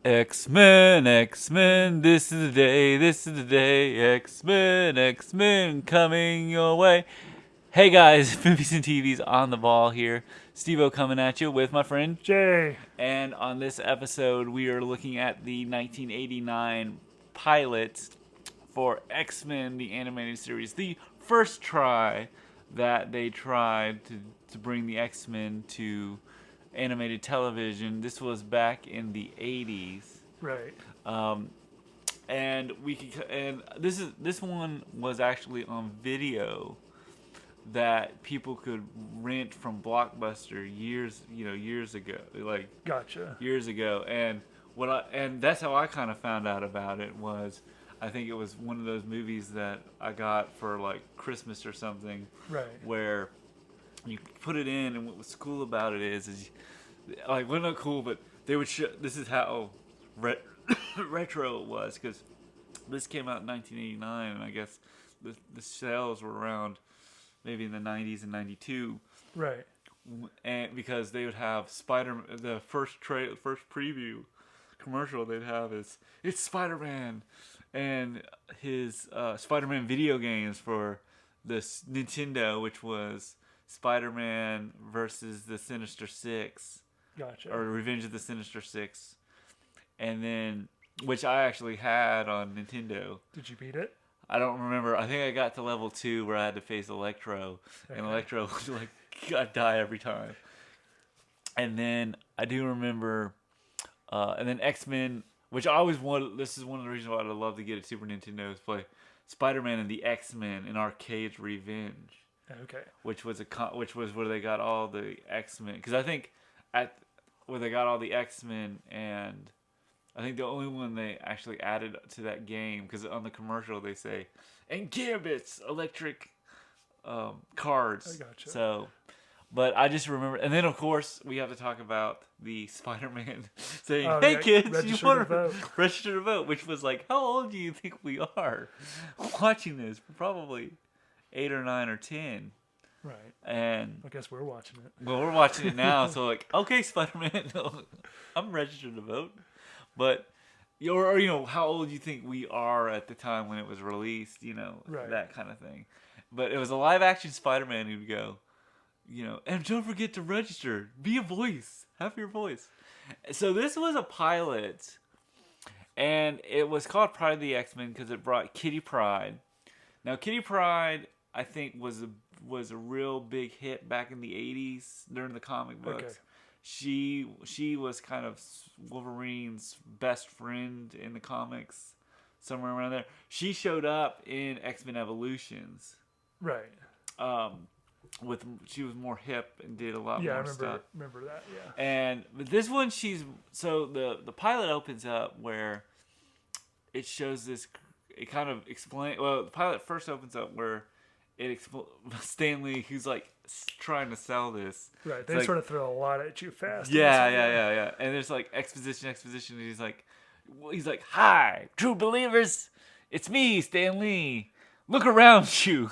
X-Men, X-Men, this is the day, X-Men, X-Men, coming your way. Hey guys, Movies and TV's on the ball here. Steve-O coming at you with my friend. Jay. And on this episode, we are looking at the 1989 pilot for X-Men, the animated series. The first try that they tried to bring the X-Men to animated television. This was back in the 80s. Right. And this one was actually on video that people could rent from Blockbuster years ago, like Gotcha. years ago. And that's how I kind of found out about it. Was I think it was one of those movies that I got for like Christmas or something, Right. where you put it in, and what was cool about it is like, well, not cool, but they would show. This is how retro it was, because this came out in 1989, and I guess the sales were around maybe in the 90s and 92. Right. And because they would have the first preview commercial they'd have is it's Spider-Man and his Spider-Man video games for this Nintendo, which was Spider-Man versus the Sinister Six, Gotcha. or Revenge of the Sinister Six, and then which I actually had on Nintendo. Did you beat it? I don't remember. I think I got to level 2 where I had to face Electro, and Okay. Electro would like I'd die every time. And then I do remember, and then X-Men, which I always wanted. This is one of the reasons why I'd love to get a Super Nintendo is play Spider-Man and the X-Men in Arcade's Revenge, Okay. which was which was where they got all the X-Men. Because I think at where they got all the X-Men, and I think the only one they actually added to that game, because on the commercial they say, and Gambit's electric cards. I gotcha. So, but I just remember, and then of course we have to talk about the Spider-Man saying, Oh, "Hey yeah, kids, register you to want to vote." register to vote?" Which was like, how old do you think we are watching this? Probably 8 or 9 or 10. Right. And I guess we're watching it. well, we're watching it now, so like, okay, Spider-Man, I'm registered to vote. But or how old you think we are at the time when it was released, Right. that kind of thing. But it was a live action Spider-Man who'd go, and don't forget to register, be a voice, have your voice. So this was a pilot, and it was called Pryde of the X-Men because it brought Kitty Pryde. Now Kitty Pryde, I think, was a real big hit back in the 80s during the comic books. Okay. She was kind of Wolverine's best friend in the comics, somewhere around there. She showed up in X-Men Evolutions. Right. She was more hip and did a lot Yeah, I more remember. stuff. Remember that. Yeah. But this one, the pilot opens up where it shows this. It kind of explains. Well, the pilot first opens up where Stanley, who's like trying to sell this. Right. It's They like, sort of throw a lot at you fast. yeah. And there's like exposition, and he's like, "Hi, true believers, it's me, Stan Lee. Look around you.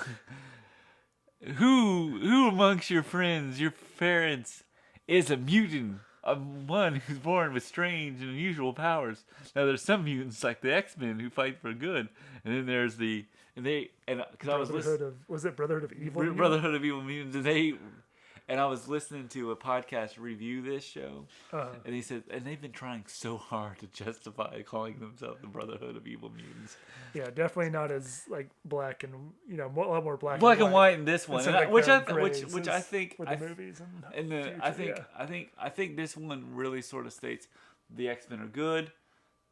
Who amongst your friends, your parents, is a mutant? One who's born with strange and unusual powers. Now there's some mutants like the X-Men who fight for good, and then there's because I was listening. Was it Brotherhood of Evil? Brotherhood of Evil Mutants, and I was listening to a podcast review this show, and he said, and they've been trying so hard to justify calling themselves the Brotherhood of Evil Mutants. Yeah, definitely not as like black and a lot more black And white in this one, Instead of, like, which grays I think with the movies and I think this one really sort of states the X-Men are good,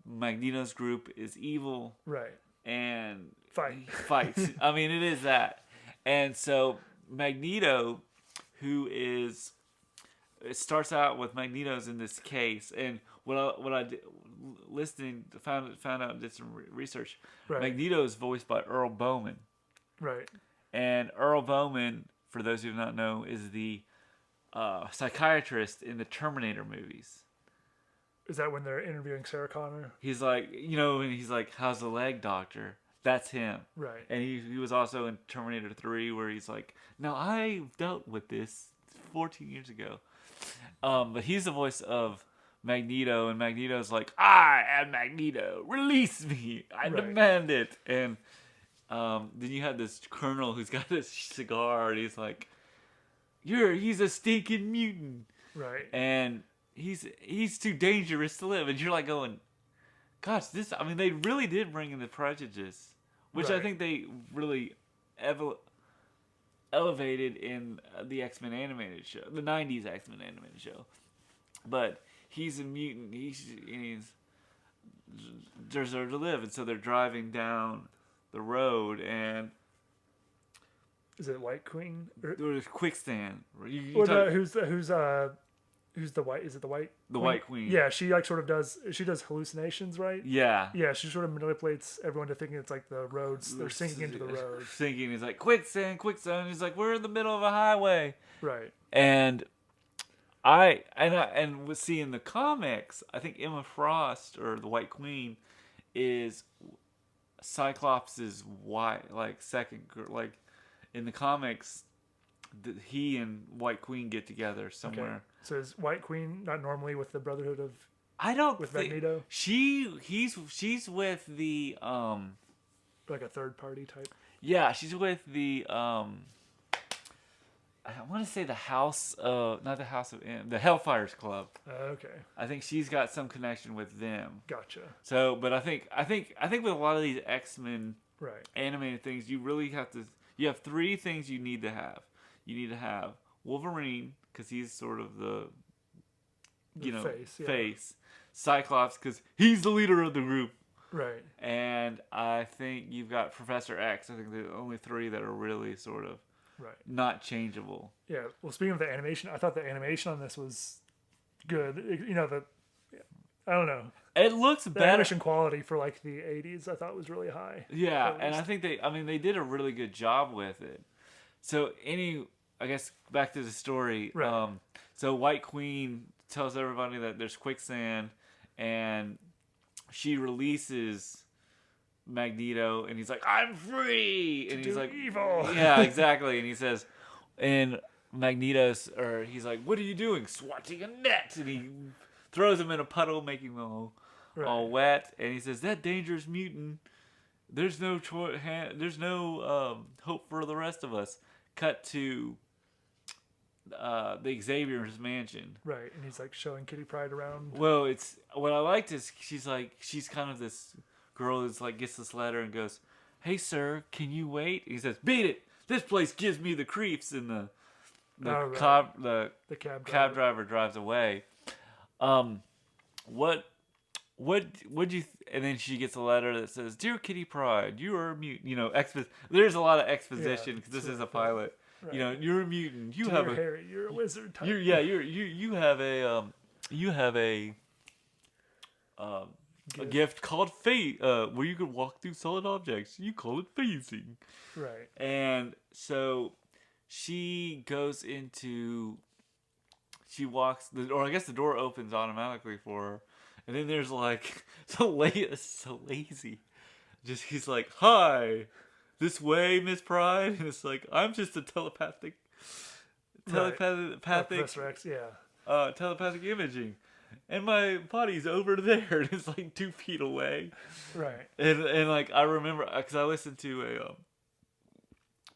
Magneto's group is evil, right, and fights. I mean, it is that, and so Magneto, it starts out with Magneto's in this case, and what I did, listening found out and did some research. Right. Magneto is voiced by Earl Bowman, Right. and Earl Bowman, for those who do not know, is the psychiatrist in the Terminator movies. Is that when they're interviewing Sarah Connor? He's like, and he's like, "How's the leg, doctor?" That's him. Right. And he was also in Terminator 3, where he's like, "Now I dealt with this 14 years ago." But he's the voice of Magneto, and Magneto's like, I am Magneto, release me, I Right. demand it. And then you have this colonel who's got this cigar, and he's like, he's a stinking mutant, Right. and he's too dangerous to live. And you're like going, gosh, they really did bring in the prejudice, which I Right. think they really elevated in the X-Men animated show, the 90s X-Men animated show. But he's a mutant, he's deserves to live, and so they're driving down the road, and Is it White Queen? there's quicksand. Who's the white? Is it the White? The White Queen. Yeah, she like sort of does. She does hallucinations, right? Yeah. Yeah, she sort of manipulates everyone to thinking it's like the roads. They're sinking into the road. Sinking. He's like, quicksand, quicksand. He's like, we're in the middle of a highway. Right. And with seeing the comics, I think Emma Frost, or the White Queen, is Cyclops' wife, like second girl. Like in the comics, he and White Queen get together somewhere. Okay. So is White Queen not normally with the Brotherhood of I don't with think Magneto? She's with the Like a third party type? yeah, she's with the I want to say the House of, not the House of M, the Hellfire's Club. Okay. I think she's got some connection with them. Gotcha. So, but I think with a lot of these X-Men Right. animated things, you really have to. You have three things you need to have. You need to have Wolverine, because he's sort of the face. Yeah. face. Cyclops, because he's the leader of the group. Right. And I think you've got Professor X. I think the only three that are really sort of Right. not changeable. Yeah. Well, speaking of the animation, I thought the animation on this was good. I don't know. It looks The better. animation quality for like the 80s, I thought was really high. Yeah, At and I least. think they did a really good job with it. So I guess back to the story. Right. So White Queen tells everybody that there's quicksand, and she releases Magneto, and he's like, "I'm free," and he's do like, evil. "Yeah, exactly." And he says, and he's like, "What are you doing? Swatting a net?" And he throws him in a puddle, making them all wet. And he says, "That dangerous mutant. There's no hope for the rest of us." Cut to the Xavier's mansion. Right, and he's like showing Kitty Pryde around. Well, it's what I liked is she's kind of this girl who's like gets this letter and goes, "Hey sir, can you wait?" And he says, "Beat it! This place gives me the creeps." And the cab driver drives away. What you? And then she gets a letter that says, "Dear Kitty Pryde, you are a mutant." There's a lot of exposition because this is a pilot. Right. You're a mutant. You Dear have a Harry, you're a wizard type. you have a gift called fate, where you can walk through solid objects. You call it phasing. Right. And so she goes into. She walks, or I guess the door opens automatically for her, and then there's like so lazy. Just he's like, "Hi, this way, Miss Pryde," and it's like, "I'm just a telepathic Professor X, yeah. telepathic imaging, and my body's over there, and it's like 2 feet away." Right. And like I remember because I listened to a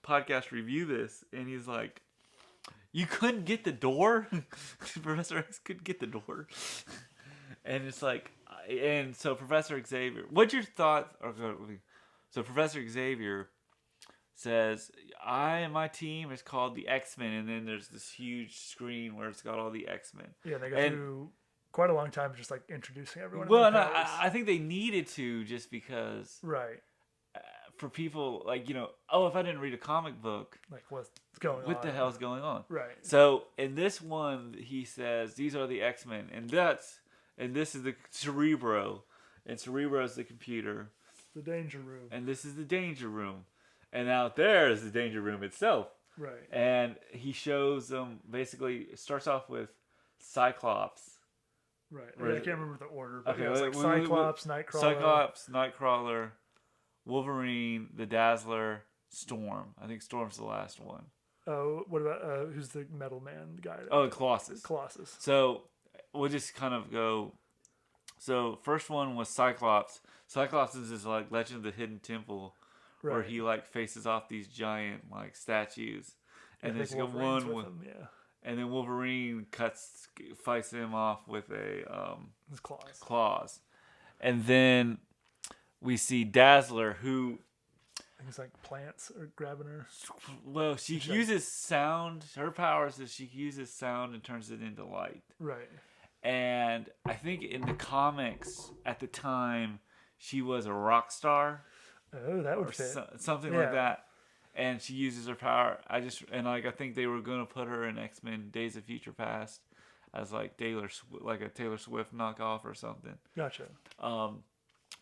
podcast review this, and he's like, "You couldn't get the door?" Professor X couldn't get the door. And it's like, and so Professor Xavier, what's your thoughts? So Professor Xavier says, "I and my team is called the X-Men," and then there's this huge screen where it's got all the X-Men. Yeah, they go through quite a long time just like introducing everyone. Well, no, I think they needed to just because, right. For people like if I didn't read a comic book, Like what's going on? what the hell's going on? Right. So in this one, he says these are the X-Men, and this is the Cerebro, and Cerebro is the computer, The danger room. and this is the danger room, and out there is the danger room itself. Right. And he shows them basically. It starts off with Cyclops. Right. I can't remember the order, but Okay, yeah, it's like Cyclops, Nightcrawler, Wolverine, the Dazzler, Storm. I think Storm's the last one. Oh, what about who's the metal man guy? Oh, Colossus. Colossus. So we'll just kind of go. So first one was Cyclops. Cyclops is this like Legend of the Hidden Temple, where Right. he like faces off these giant like statues, and I there's think like Wolverine's one with with, him. Yeah. and then Wolverine fights him off with a His claws. claws, and then we see Dazzler, who, I think it's like plants are grabbing her. well, she She's like- uses sound. Her powers is she uses sound and turns it into light. Right. And I think in the comics at the time, she was a rock star Oh, that or would fit. something Yeah. like that. And she uses her power. I think they were going to put her in X-Men Days of Future Past as like like a Taylor Swift knockoff or something. Gotcha.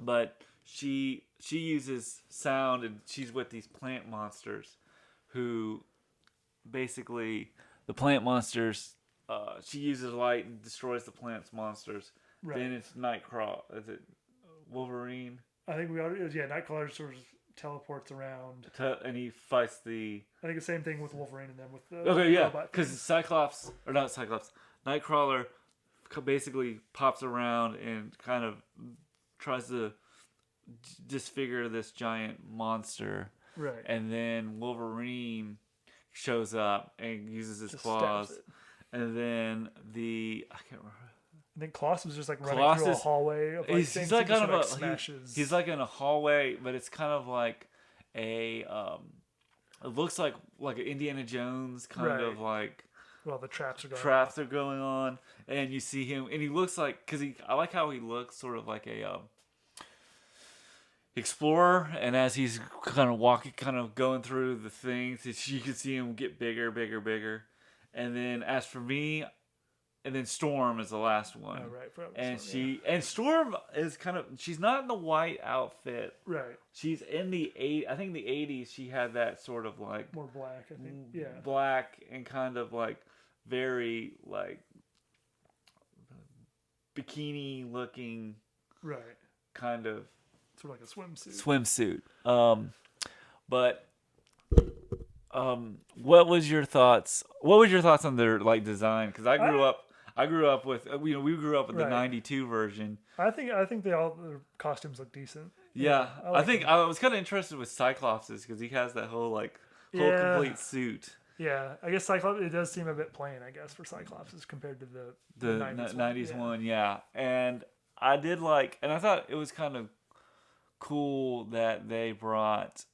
But she uses sound, and she's with these plant monsters, who basically the plant monsters. She uses light and destroys the plants monsters. Right. Then it's Nightcrawler. Is it Wolverine? I think we already. Yeah, Nightcrawler sort of teleports around. And he fights the. I think the same thing with Wolverine and then with the Okay, yeah, robot because things. Cyclops or not Cyclops, Nightcrawler basically pops around and kind of tries to disfigure this giant monster, Right. and then Wolverine shows up and uses his Just claws, stabs it. and then I can't remember. I think Colossus was just like running through a Colossus- hallway of like He's things. like He just, kind of smashes. he's like in a hallway, but it's kind of like a it looks like an Indiana Jones kind of like well, the traps are going. traps are going on, and you see him, and he looks like I like how he looks sort of like a explorer, and as he's kind of walking, kind of going through the things, you can see him get bigger, and then as for me. And then Storm is the last one. Oh, right. And Storm, and Storm is she's not in the white outfit. right. She's in I think in the 80s she had that sort of like More black, I think. Yeah. black and kind of like very like bikini looking Right. kind of Sort of like a swimsuit. swimsuit. But what was your thoughts? What was your thoughts on their like design? Because I grew up with we grew up with the Right. '92 version. I think their costumes look decent. Yeah, I like I think them. I was kind of interested with Cyclops's because he has that whole Yeah. complete suit. Yeah, I guess Cyclops. It does seem a bit plain, I guess, for Cyclops as compared to the 90s yeah. one, yeah. And I did and I thought it was kind of cool that they brought,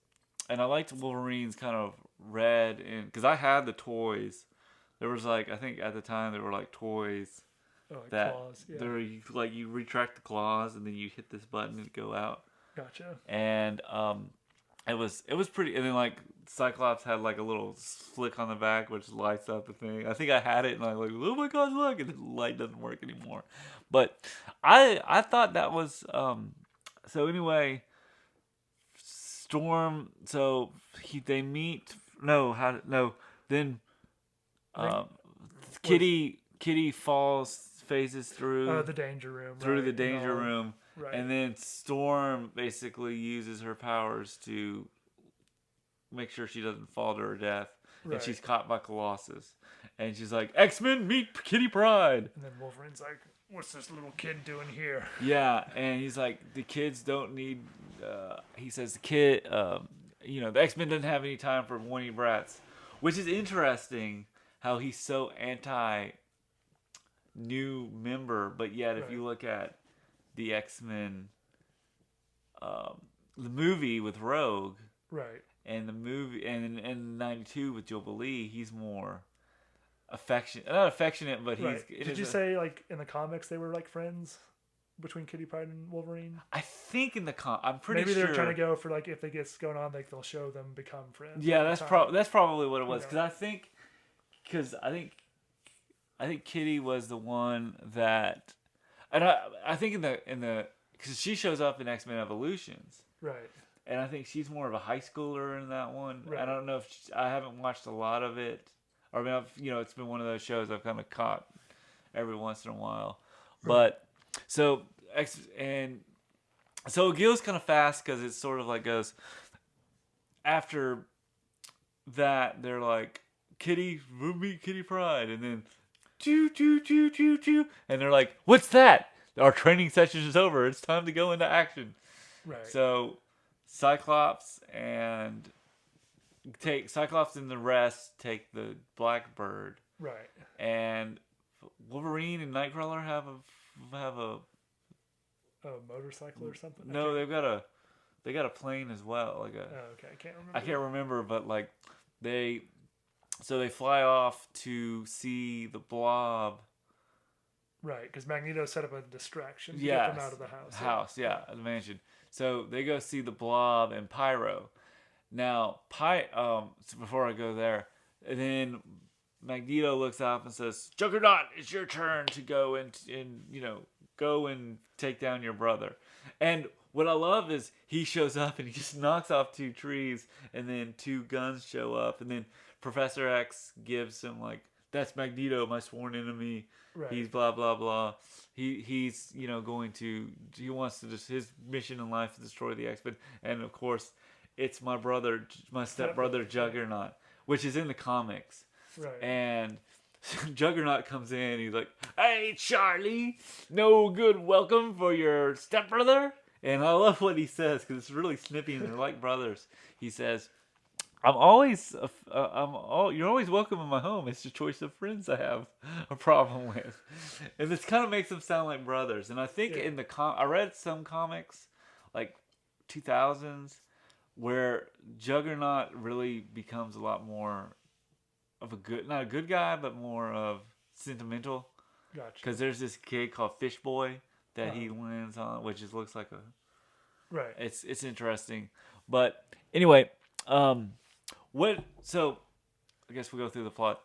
and I liked Wolverine's kind of red, and because I had the toys. There was I think at the time there were toys Oh, like that claws. Yeah. there you retract the claws and then you hit this button and go out. Gotcha. And it was pretty. And then Cyclops had a little flick on the back which lights up the thing. I think I had it and I'm like, oh my god, look! And the light doesn't work anymore. But I thought that was so anyway. Storm. So they meet. Then Kitty phases through the danger room. through right, the danger room. Right. And then Storm basically uses her powers to make sure she doesn't fall to her death. Right. And she's caught by Colossus. And she's like, X-Men, meet Kitty Pryde. And then Wolverine's like, what's this little kid doing here? Yeah, and he's like, the kids don't need... he says, the X-Men doesn't have any time for whiny brats. Which is interesting how he's so anti-new member. But yet, if Right. you look at the X-Men... the movie with Rogue... Right. And the movie, and in '92 with Jubilee, he's more affectionate. Not affectionate, but he's. Right. Did you say in the comics they were friends between Kitty Pryde and Wolverine? I think in the I'm pretty Maybe sure. they're trying to go for if they get going on, they'll show them become friends. Yeah, that's probably what it was. Yeah. Because I think Kitty was the one that, and I think in the because she shows up in X-Men Evolutions. Right. And I think she's more of a high schooler in that one. Right. I don't know if I haven't watched a lot of it. Or it's been one of those shows I've kind of caught every once in a while. Right. But so it goes kind of fast because it sort of goes after that. They're like, Kitty, we'll meet Kitty Pryde, and then choo choo choo choo choo, and they're like, "What's that? Our training session is over. It's time to go into action." Right. So, Cyclops and the rest take the Blackbird, Right. and Wolverine and Nightcrawler have a A motorcycle or something? no, they got a plane as well, like a Oh, okay. I can't remember. I can't remember, but like they fly off to see the Blob. Right, because Magneto set up a distraction to get Yes, them out of the house. the mansion. So they go see the Blob and Pyro. Now, so before I go there, and then Magneto looks up and says, "Juggernaut, it's your turn to go and go and take down your brother." And what I love is he shows up and he just knocks off two trees, and then two guns show up, and then Professor X gives him like, "That's Magneto, my sworn enemy. Right. He's blah blah blah. He's he wants to just his mission in life is destroy the X-Men, and of course, it's my stepbrother Juggernaut, which is in the comics." Right. And Juggernaut comes in. He's like, "Hey, Charlie, no good welcome for your stepbrother." And I love what he says because it's really snippy and they're like brothers. He says, "You're always welcome in my home. It's the choice of friends I have a problem with." And this kind of makes them sound like brothers. And I think in the I read some comics, like 2000s, where Juggernaut really becomes a lot more of not a good guy, but more of sentimental. Gotcha. Because there's this kid called Fish Boy that he lands on, which just looks like a. Right. It's interesting, but anyway, So, I guess we'll go through the plot.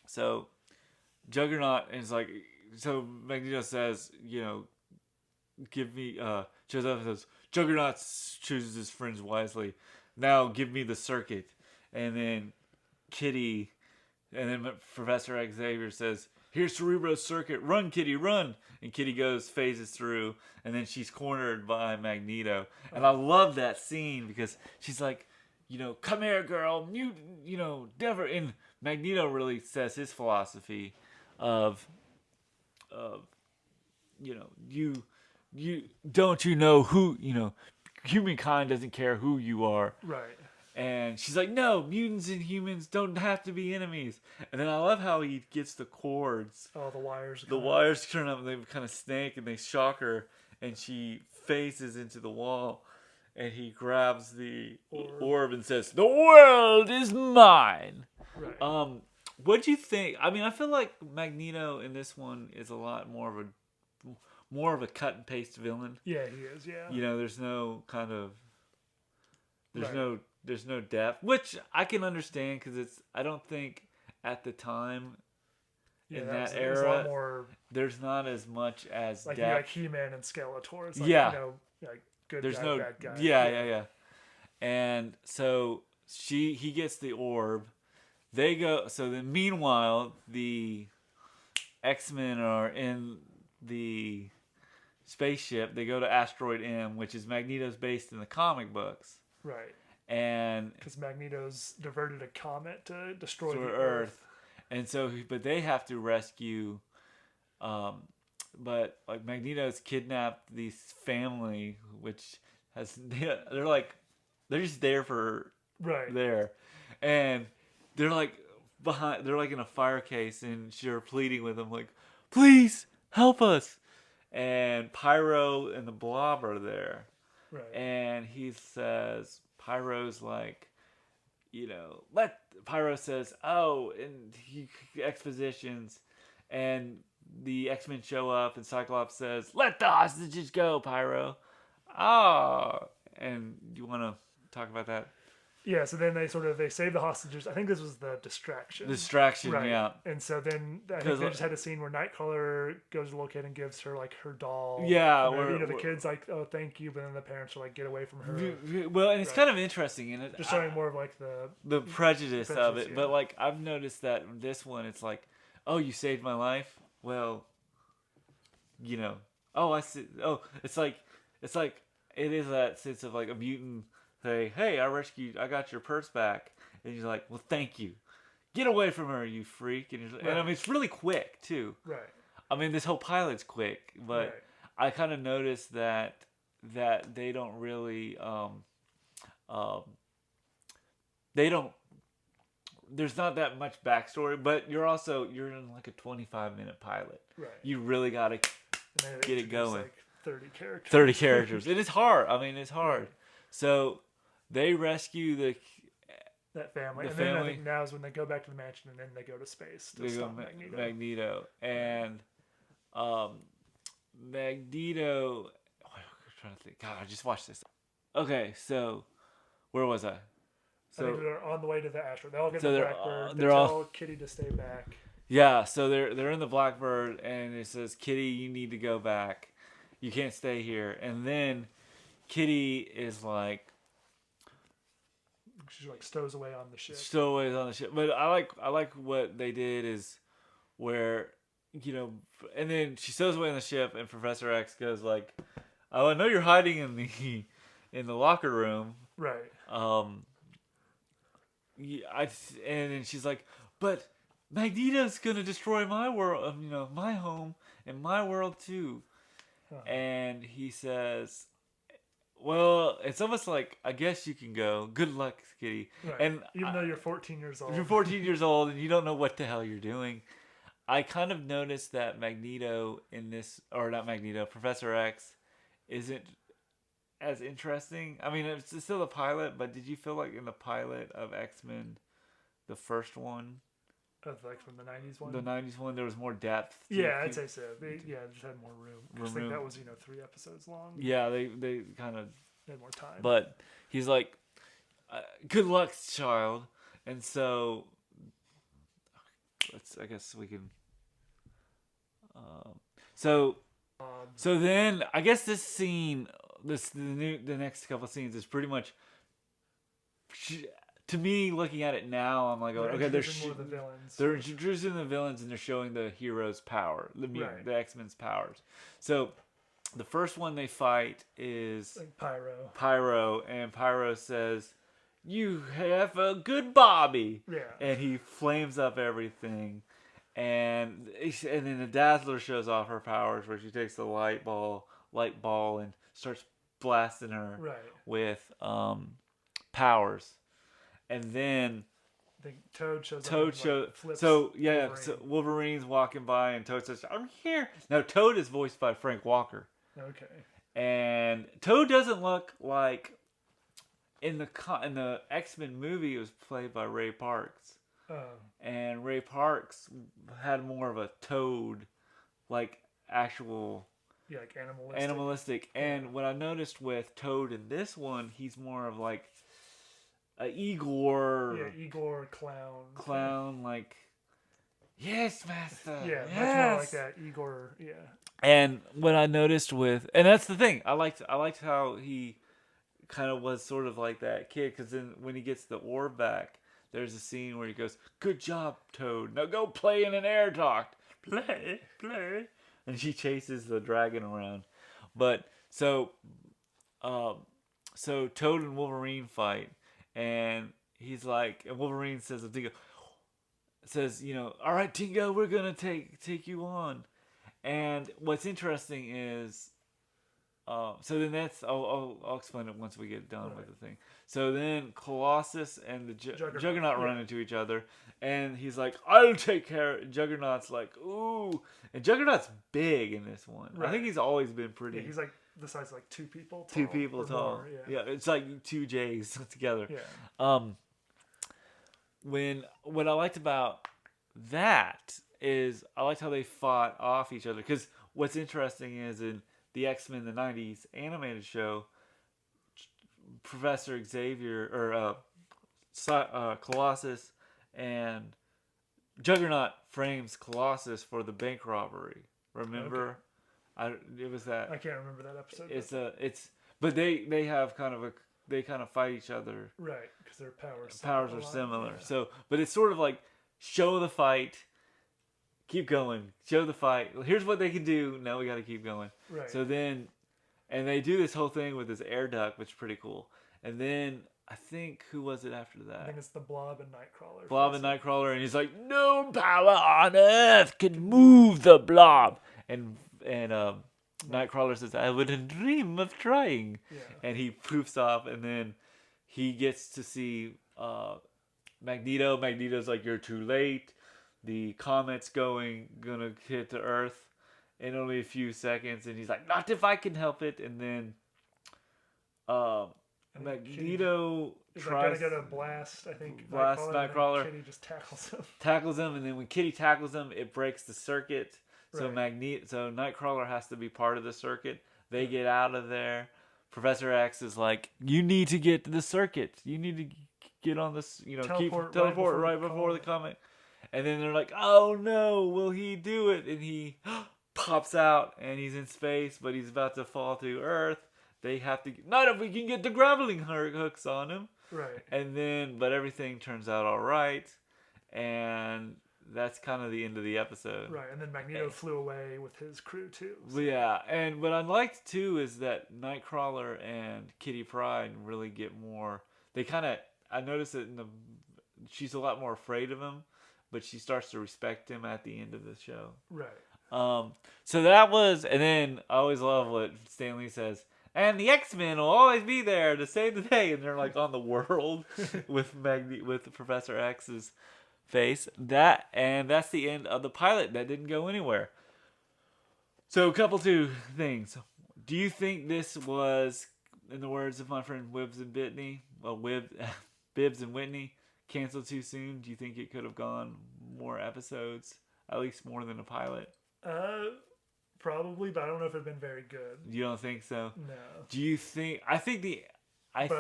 So, Juggernaut is like, so Magneto says, give me. Shows up and says, "Juggernaut chooses his friends wisely. Now give me the circuit," and then Kitty. And then Professor Xavier says, "Here's Cerebro's circuit. Run, Kitty, run!" And Kitty phases through, and then she's cornered by Magneto. And I love that scene because she's like, "Come here, girl, mutant, never." And Magneto really says his philosophy of you don't who, humankind doesn't care who you are. Right. And she's like, "No, mutants and humans don't have to be enemies." And then I love how he gets the cords. Oh, the wires. The wires turn up and they kind of snake and they shock her. And she faces into the wall. And he grabs the orb and says, "The world is mine." Right. What'd you think? I mean, I feel like Magneto in this one is a lot more of a cut and paste villain. Yeah, he is, yeah. There's no kind of... There's no depth, which I can understand because I don't think at the time in that era, a lot more, there's not as much as like depth. like He-Man and Skeletor. It's like, like good there's guy, bad guy. Yeah. And so he gets the orb. They go. So then, meanwhile, the X-Men are in the spaceship. They go to Asteroid M, which is Magneto's based in the comic books. Right. And because Magneto's diverted a comet to destroy the Earth. And so, but they have to rescue. But like Magneto's kidnapped this family, which they're just there for there, and they're like in a fire case, and they're pleading with him like, "Please help us." And Pyro and the Blob are there, and he says. Pyro's like, Pyro says, "Oh," and he expositions, and the X-Men show up, and Cyclops says, "Let the hostages go, Pyro." Oh, and you want to talk about that? Yeah, so then they save the hostages. I think this was the distraction. Right. Yeah. And so then I think they just had a scene where Nightcrawler goes to locate and gives her like her doll. Yeah. And the kid's like, "Oh, thank you," but then the parents are like, "Get away from her." Well, and it's kind of interesting, and just showing more of like the prejudice of it. Yeah. But like I've noticed that in this one, it's like, "Oh, you saved my life." Well, oh, I see. Oh, it's like it is that sense of like a mutant. Say, "Hey, I got your purse back," and he's like, "Well, thank you." "Get away from her, you freak!" And I mean, it's really quick too. Right. I mean, this whole pilot's quick, but Right. I kind of noticed that they don't really they don't. There's not that much backstory, but you're in like a 25-minute pilot. Right. You really gotta And they get it going. Like 30 characters. 30 characters. It is hard. I mean, it's hard. So they rescue that family. The And then I family. think now is when they go back to the mansion and then they go to space to they go stop Magneto. Magneto. And Magneto. I'm trying to think. God, I just watched this. Okay, so where was I? I think they're on the way to the asteroid. They all get So the they're, Blackbird. they're They all- tell Kitty to stay back. Yeah, so they're in the Blackbird, and it says, "Kitty, you need to go back. You can't stay here." And then Kitty is like, She like stows away on the ship. stowaways on the ship. But I like what they did is where, and then she stows away on the ship, and Professor X goes like, "Oh, I know you're hiding in the locker room." Right. Yeah, and then she's like, "But Magneto's gonna destroy my world, my home and my world too." Uh-huh. And he says, "Well, it's almost like, I guess you can go. Good luck, Kitty." Right. And even though you're 14 years old. you're 14 years old and you don't know what the hell you're doing. I kind of noticed that Magneto in this, or not Magneto, Professor X, isn't as interesting. I mean, it's still a pilot, but did you feel like in the pilot of X-Men, the first one, Like from the 90s one? the 90s one, there was more depth? Yeah, I'd say so. They just had more room. I think room. that was, 3 episodes long. Yeah, they kind of... They had more time. But he's like, "Good luck, child." And so, I guess we can... So then, I guess this scene, the next couple scenes is pretty much... To me, looking at it now, I'm like, okay, introducing more of the villains. they're introducing the villains and they're showing the heroes' power, the X-Men's powers. So, the first one they fight is Like Pyro. Pyro, and Pyro says, "You have a good Bobby." Yeah. And he flames up everything. And then the Dazzler shows off her powers, where she takes the light ball and starts blasting her Right. with powers. And then I think Toad shows Toad up. shows. Flips So yeah, Wolverine. so Wolverine's walking by, and Toad says, "I'm here." Now Toad is voiced by Frank Walker, Okay. and Toad doesn't look like in the X-Men movie. It was played by Ray Parks, and Ray Parks had more of a Toad, like actual Yeah, like animalistic. animalistic. And what I noticed with Toad in this one, he's more of like a Igor. Yeah, Igor Clown, like, "Yes, master." Yeah, yes. much more like that. Igor, yeah. And what I noticed and that's the thing, I liked how he kind of was sort of like that kid, because then when he gets the orb back, there's a scene where he goes, "Good job, Toad. Now go play in an air duct. Play. And she chases the dragon around. But so Toad and Wolverine fight, and he's like, and Wolverine says to Dingo, "All right, Dingo, we're gonna take you on." And what's interesting is, so then I'll explain it once we get done with the thing. So then Colossus and the Juggernaut run into each other, and he's like, "I'll take care." Juggernaut's like, "Ooh," and Juggernaut's big in this one. Right. I think he's always been pretty. Yeah, he's like the size of like 2 people tall. 2 people or tall. more, Yeah, it's like 2 J's together. Yeah. What I liked about that is I liked how they fought off each other, because what's interesting is in the X-Men the 90s animated show, Professor Xavier or Colossus and Juggernaut frames Colossus for the bank robbery. Remember? It was that. I can't remember that episode. But they have they kind of fight each other. Right, because their powers Are similar. Yeah. So, but it's sort of like, show the fight, keep going. Show the fight. Here's what they can do. Now we got to keep going. Right. So then, and they do this whole thing with this air duct, which is pretty cool. And then I think who was it after I that? think it's the Blob and Nightcrawler. Blob and Nightcrawler, and he's like, "No power on Earth can move the Blob." And Nightcrawler says, "I wouldn't dream of trying." Yeah. And he poofs off, and then he gets to see Magneto. Magneto's like, "You're too late. The comet's gonna hit the Earth in only a few seconds." And he's like, "Not if I can help it." And then Magneto tries gonna go to blast. I think blast Nightcrawler. Kitty just tackles him, and then when Kitty tackles him, it breaks the circuit. So Right. So Nightcrawler has to be part of the circuit. They get out of there. Professor X is like, "You need to get to the circuit. You need to get on this. Teleport right before the comet." And then they're like, "Oh no, will he do it?" And he pops out, and he's in space, but he's about to fall to Earth. They have to, not if we can get the grappling hooks on him. Right. And then, but everything turns out all right, and that's kind of the end of the episode. Right, and then Magneto flew away with his crew too. So. Yeah, and what I liked too is that Nightcrawler and Kitty Pryde really get more. They kind of, I noticed it she's a lot more afraid of him, but she starts to respect him at the end of the show. Right. So that was, and then I always love what Stan Lee says. And the X-Men will always be there to save the day, and they're like on the world with Professor X's face. That's the end of the pilot. That didn't go anywhere. So two things. Do you think this was, in the words of my friend Bibbs and Whitney, canceled too soon? Do you think it could have gone more episodes, at least more than a pilot? Probably, but I don't know if it'd been very good. You don't think so? No. Do you think? But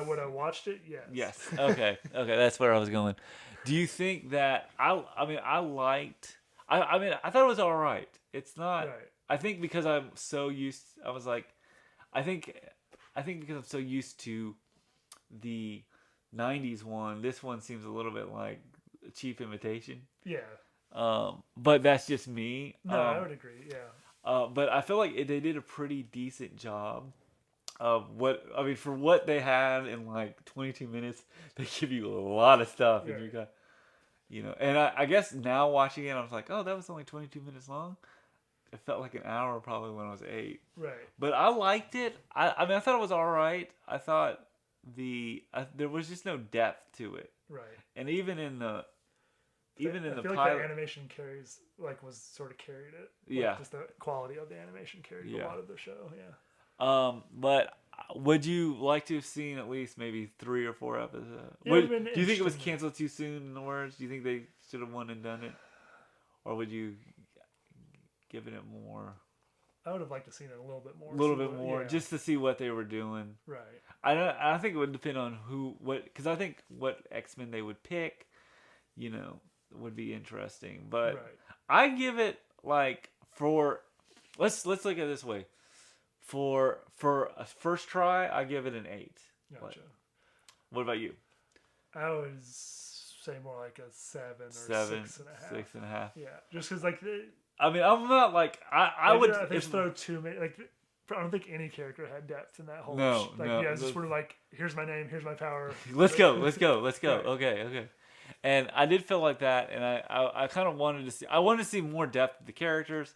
would I watched it? Yes. Yes. Okay. Okay. That's where I was going. Do you think that I thought it was all right. It's not. Right. I think because I'm so used. I was like, I think because I'm so used to the '90s one, this one seems a little bit like a cheap imitation. Yeah. But that's just me. No, I would agree. Yeah. But I feel like they did a pretty decent job of for what they had in like 22 minutes. They give you a lot of stuff, Yeah. and you got, and I guess now watching it, I was like, oh, that was only 22 minutes long. It felt like an hour probably when I was 8. Right. But I liked it. I thought it was all right. I thought there was just no depth to it. Right. And even in the I feel pilot, like the animation was sort of carried it. Yeah. Just the quality of the animation carried a lot of the show. Yeah. But would you like to have seen at least maybe 3 or 4 episodes? Yeah, Do you think it was canceled too soon? In the words, do you think they should have won and done it, or would you give it more? I would have liked to seen it a little bit more. Just to see what they were doing. Right. I think it would depend on because I think what X-Men they would pick, would be interesting. But I give it like let's look at it this way. For a first try, I give it an 8. Gotcha. What about you? I would say more like a 7 or 6.5. 6.5. Yeah, just because like. I'm not like I would. They just throw too many. Like, I don't think any character had depth in that whole. No. Yeah, it's just sort of like, here's my name, here's my power. Let's go. Right. Okay. And I did feel like that, and I kind of wanted to see. I wanted to see more depth of the characters.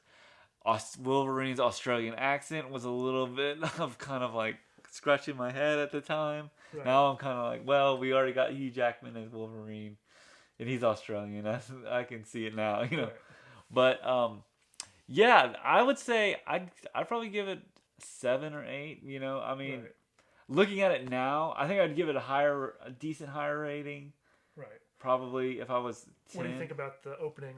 Wolverine's Australian accent was a little bit of kind of like scratching my head at the time. Right. Now I'm kind of like, well, we already got Hugh Jackman as Wolverine, and he's Australian. I can see it now, Right. But yeah, I would say I'd probably give it 7 or 8. Right. Looking at it now, I think I'd give it a decent higher rating. Right. Probably if I was 10. What do you think about the opening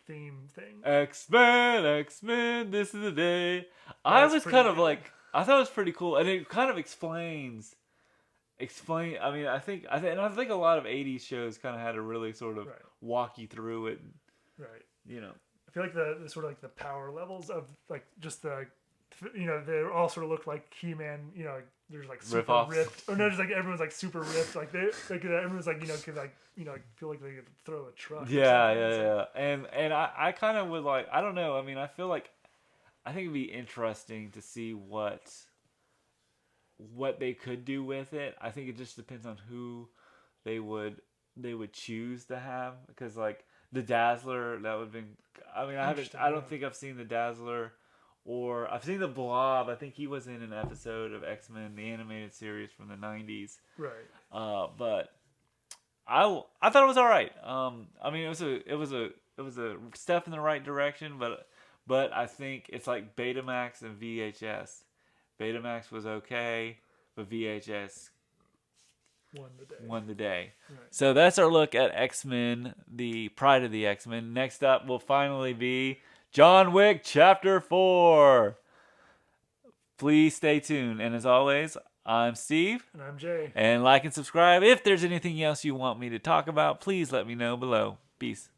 theme thing? X-Men, this is the day. I was kind of like, I thought it was pretty cool, and it kind of explains. I mean, I think a lot of '80s shows kind of had to really sort of walk you through it. Right. I feel like the sort of like the power levels of like just the, they all sort of look like He-Man. There's like super ripped, or no, just like everyone's like super ripped. Like everyone's like could feel like they could throw a truck. Yeah. And I kind of would like, I don't know. I mean, I think it'd be interesting to see what what they could do with it. I think it just depends on who they would choose to have, because like the Dazzler, that would have been. I mean, I don't think I've seen the Dazzler, or I've seen the Blob. I think he was in an episode of X-Men, the animated series from the '90s. Right. But I thought it was all right. I mean, it was a step in the right direction, but I think it's like Betamax and VHS. Betamax was okay, but VHS won the day. Right. So that's our look at X-Men, the Pryde of the X-Men. Next up will finally be John Wick Chapter 4. Please stay tuned. And as always, I'm Steve. And I'm Jay. And like and subscribe. If there's anything else you want me to talk about, please let me know below. Peace.